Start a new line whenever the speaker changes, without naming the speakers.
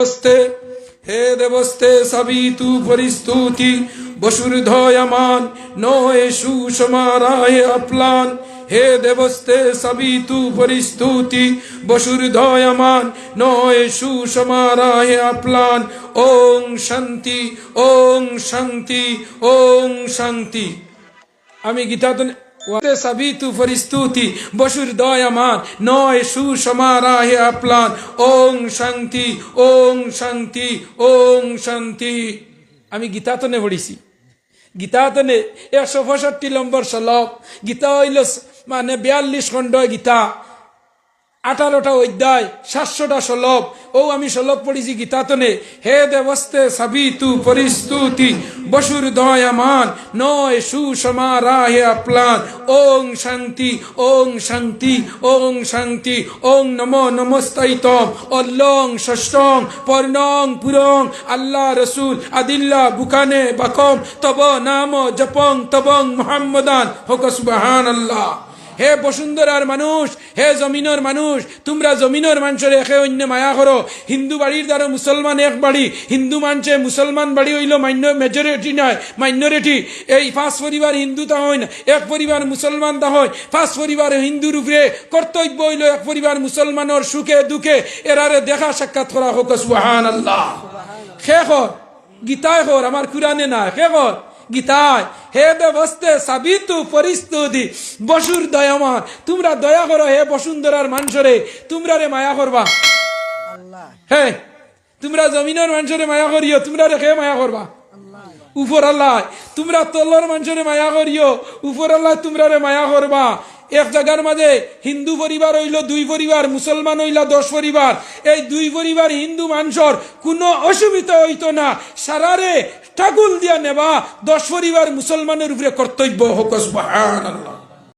দেবস্তে হে দেবস্তে সবিতু পরিস্তুতি বসুর্ধয়মান নয় সুষমারায় অপ্লান হে দেবস্তে সবিতু পরিস্তুতি বসুর্ধয়মান নয় সুষমারায় অপ্লান ওং শান্তি ওং শান্তি ওং শান্তি। আমি গীতা সবিতু পরিস্তুতি বসুর্ধয়মান নয় সুষমারায় অপ্লান ওং শান্তি ওং শান্তি ওং শান্তি। আমি গীতাতনে পড়িছি, গীতাতনে 165 নম্বর শ্লোক। গীতা হইল মানে 42 খণ্ড গীতা, 18টা অধ্যায়, 700টা শ্লোক। ও আমি শ্লোক পড়িছি গীতাতনে। হে দেবস্তে সবিতু পরিস্তুতি বসুর্ধয়মান নয় সুষমারায় অপ্লান ওং শান্তি ওং শান্তি ওং শান্তি ওং নমো নমস্তাইতম অল্লং ষষ্ঠং পর্ণং পুরং আল্লাহ রসুল আদিল্লা বুকানে বাকম তব নাম জপং তবং মুহাম্মদান হোক সুবহানাল্লাহ। হে বসুন্ধরার মানুষ, হে জমিনের মানুষ, তোমরা জমিনের মানুষের একে অন্য মায়া করো। হিন্দু বাড়ির দ্বারা মুসলমান এক বাড়ি, হিন্দু মানুষে মুসলমান বাড়ি হইল মেজরিটি নয়, মাইনরিটি। এই 5 পরিবার হিন্দু তা হয় না, এক পরিবার মুসলমান তা হয়। 5 পরিবার হিন্দুর উপরে কর্তব্য হইল এক পরিবার মুসলমানের সুখে দুঃখে এরারে দেখা সাক্ষাৎ করা হোক সুবহানাল্লাহ। শেষ গীতায় কর, আমার কুরআনে না। শেষ গীতায় হে দেবস্তে সাবিতু পরিস্তুতি বসুর্ধয়মান, তোমরা দয়া করো হে বসুন্ধরার মানুষরে, তোমরা রে মায়া করবা। হে তোমরা জমিনের মানুষরে মায়া করিও, তোমরা রে কে মায়া করবা? উপর আল্লাহ। তোমরা তলর মানুষরে মায়া করিও, উপর আল্লাহ তোমরা রে মায়া করবা। এক জায়গার মাঝে হিন্দু পরিবার হইল 2 পরিবার, মুসলমান হইল 10 পরিবার। এই 2 পরিবার হিন্দু মানুষের কোনো অসুবিধা হইতো না, সারারে ঠাকুল দিয়া নেবা। 10 পরিবার মুসলমানের উপরে কর্তব্য হোক সুবহানাল্লাহ।